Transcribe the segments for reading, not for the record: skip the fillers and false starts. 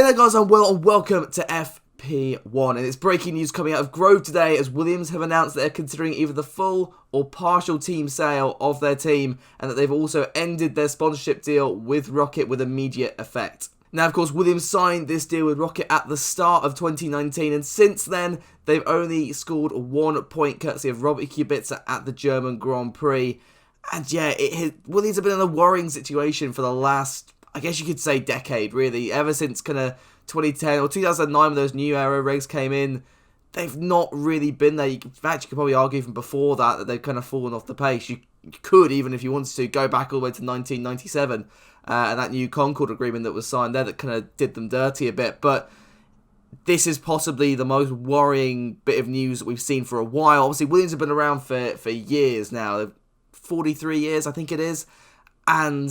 G'day guys, and welcome to FP1, and it's breaking news coming out of Grove today as Williams have announced that they're considering either the full or partial team sale of their team, and that they've also ended their sponsorship deal with ROKiT with immediate effect. Now, of course, Williams signed this deal with ROKiT at the start of 2019, and since then, they've only scored 1 point courtesy of Robert Kubica at the German Grand Prix. And yeah, Williams have been in a worrying situation for the last, I guess you could say, decade, really. Ever since kind of 2010 or 2009 when those new aero regs came in, they've not really been there. In fact, you could probably argue even before that they've kind of fallen off the pace. You could, even if you wanted to, go back all the way to 1997 and that new Concord agreement that was signed there that kind of did them dirty a bit. But this is possibly the most worrying bit of news that we've seen for a while. Obviously, Williams have been around for years now. 43 years, I think it is. And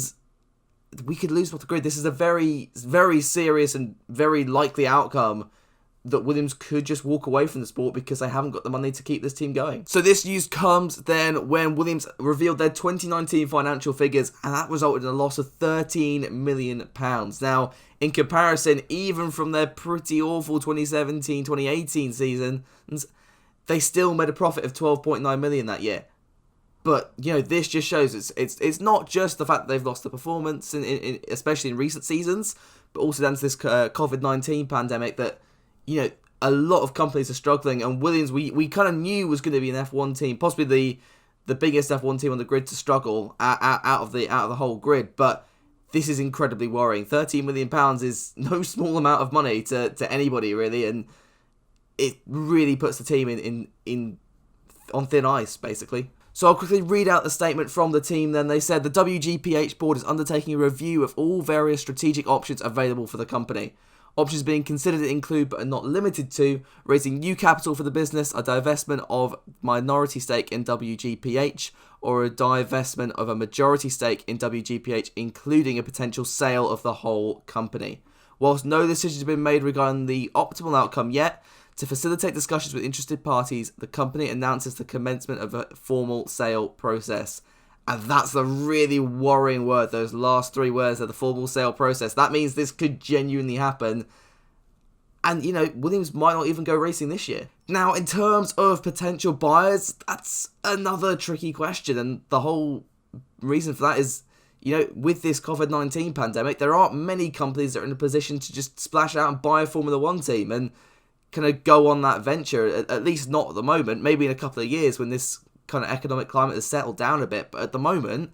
we could lose off the grid. This is a very, very serious and very likely outcome that Williams could just walk away from the sport because they haven't got the money to keep this team going. So this news comes then when Williams revealed their 2019 financial figures, and that resulted in a loss of £13 million. Now, in comparison, even from their pretty awful 2017-2018 seasons, they still made a profit of £12.9 million that year. But, you know, this just shows it's not just the fact that they've lost the performance, especially in recent seasons, but also down to this COVID-19 pandemic that, you know, a lot of companies are struggling. And Williams, we kind of knew was going to be an F1 team, possibly the biggest F1 team on the grid to struggle out of the whole grid. But this is incredibly worrying. £13 million is no small amount of money to anybody, really. And it really puts the team on thin ice, basically. So I'll quickly read out the statement from the team then. They said the WGPH board is undertaking a review of all various strategic options available for the company. Options being considered include, but are not limited to, raising new capital for the business, a divestment of minority stake in WGPH, or a divestment of a majority stake in WGPH, including a potential sale of the whole company. Whilst no decision has been made regarding the optimal outcome yet, to facilitate discussions with interested parties, the company announces the commencement of a formal sale process. And that's the really worrying word, those last 3 words of the formal sale process. That means this could genuinely happen. And, you know, Williams might not even go racing this year. Now, in terms of potential buyers, that's another tricky question. And the whole reason for that is, you know, with this COVID-19 pandemic, there aren't many companies that are in a position to just splash out and buy a Formula 1 team and kind of go on that venture, at least not at the moment. Maybe in a couple of years when this kind of economic climate has settled down a bit, but at the moment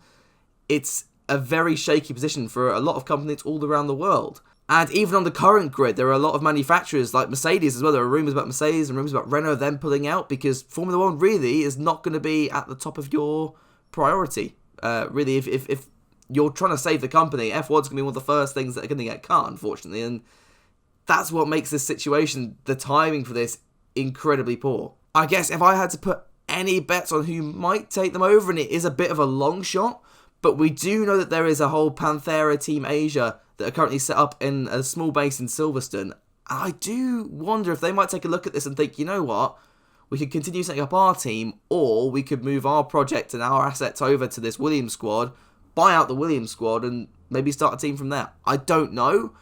it's a very shaky position for a lot of companies all around the world. And even on the current grid, there are a lot of manufacturers like Mercedes as well. There are rumours about Mercedes and rumours about Renault, them pulling out, because Formula 1 really is not going to be at the top of your priority. Really, if you're trying to save the company, F1's going to be one of the first things that are going to get cut, unfortunately. And that's what makes this situation, the timing for this, incredibly poor. I guess if I had to put any bets on who might take them over, and it is a bit of a long shot, but we do know that there is a whole Panthera Team Asia that are currently set up in a small base in Silverstone. I do wonder if they might take a look at this and think, you know what, we could continue setting up our team, or we could move our project and our assets over to this Williams squad, buy out the Williams squad, and maybe start a team from there. I don't know.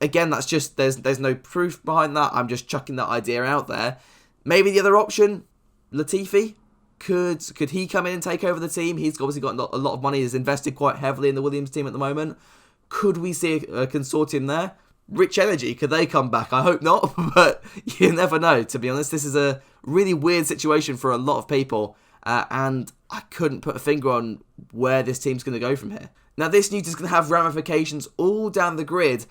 Again, that's just, there's no proof behind that. I'm just chucking that idea out there. Maybe the other option, Latifi, could he come in and take over the team? He's obviously got a lot of money. He's invested quite heavily in the Williams team at the moment. Could we see a consortium there? Rich Energy, could they come back? I hope not, but you never know, to be honest. This is a really weird situation for a lot of people, and I couldn't put a finger on where this team's going to go from here. Now, this news is going to have ramifications all down the grid,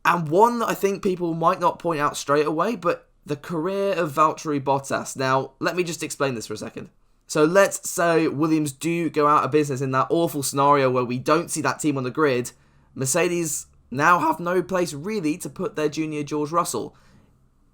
and one that I think people might not point out straight away, but the career of Valtteri Bottas. Now, let me just explain this for a second. So let's say Williams do go out of business in that awful scenario where we don't see that team on the grid. Mercedes now have no place really to put their junior George Russell.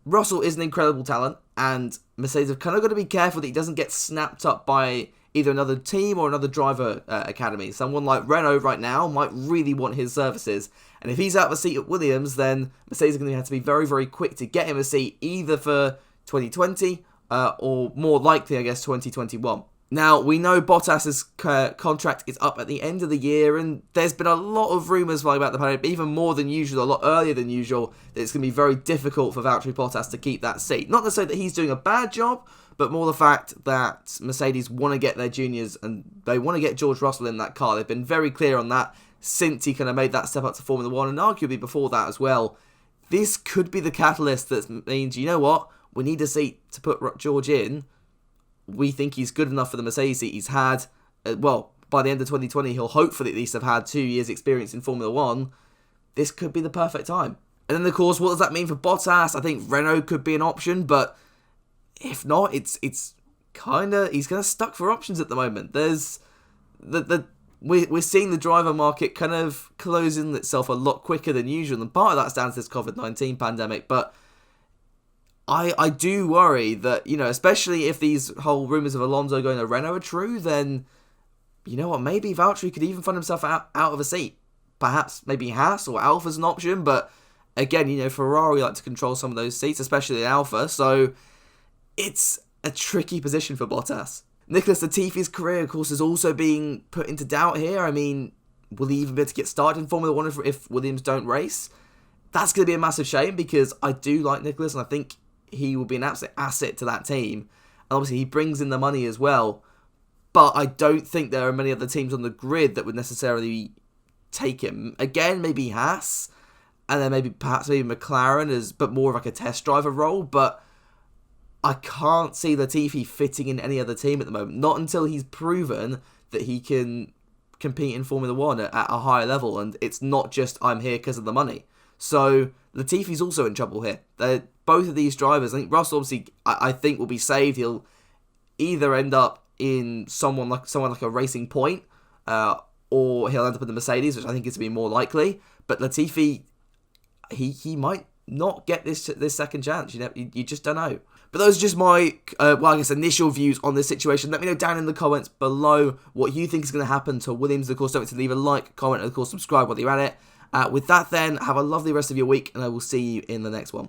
Russell is an incredible talent, and Mercedes have kind of got to be careful that he doesn't get snapped up by either another team or another driver academy. Someone like Renault right now might really want his services. And if he's out of a seat at Williams, then Mercedes are going to have to be very, very quick to get him a seat either for 2020 or more likely, I guess, 2021. Now, we know Bottas's contract is up at the end of the year, and there's been a lot of rumours flying about the paddock, even more than usual, a lot earlier than usual, that it's going to be very difficult for Valtteri Bottas to keep that seat. Not necessarily that he's doing a bad job, but more the fact that Mercedes want to get their juniors, and they want to get George Russell in that car. They've been very clear on that since he kind of made that step up to Formula 1, and arguably before that as well. This could be the catalyst that means, you know what, we need a seat to put George in. We think he's good enough for the Mercedes seat. He's had, well, by the end of 2020, he'll hopefully at least have had 2 years experience in Formula 1. This could be the perfect time. And then, of course, what does that mean for Bottas? I think Renault could be an option, but if not, it's kind of, he's kind of stuck for options at the moment. There's, we're seeing the driver market kind of closing itself a lot quicker than usual, and part of that's down to this COVID-19 pandemic, but I do worry that, you know, especially if these whole rumours of Alonso going to Renault are true, then, you know what, maybe Valtteri could even find himself out of a seat. Perhaps maybe Haas or Alfa's an option, but again, you know, Ferrari like to control some of those seats, especially in Alfa, so it's a tricky position for Bottas. Nicholas Latifi's career, of course, is also being put into doubt here. I mean, will he even be able to get started in Formula 1 if Williams don't race? That's going to be a massive shame, because I do like Nicholas, and I think he will be an absolute asset to that team. And obviously he brings in the money as well. But I don't think there are many other teams on the grid that would necessarily take him. Again, maybe Haas, and then maybe McLaren, but more of like a test driver role. But I can't see Latifi fitting in any other team at the moment. Not until he's proven that he can compete in Formula 1 at a higher level. And it's not just, I'm here because of the money. So Latifi's also in trouble here. Both of these drivers, I think Russell obviously, I think, will be saved. He'll either end up in someone like a Racing Point, or he'll end up in the Mercedes, which I think is to be more likely. But Latifi, he might not get this second chance. You know, you just don't know. But those are just my, initial views on this situation. Let me know down in the comments below what you think is going to happen to Williams. Of course, don't forget to leave a like, comment, and of course subscribe while you're at it. With that then, have a lovely rest of your week, and I will see you in the next one.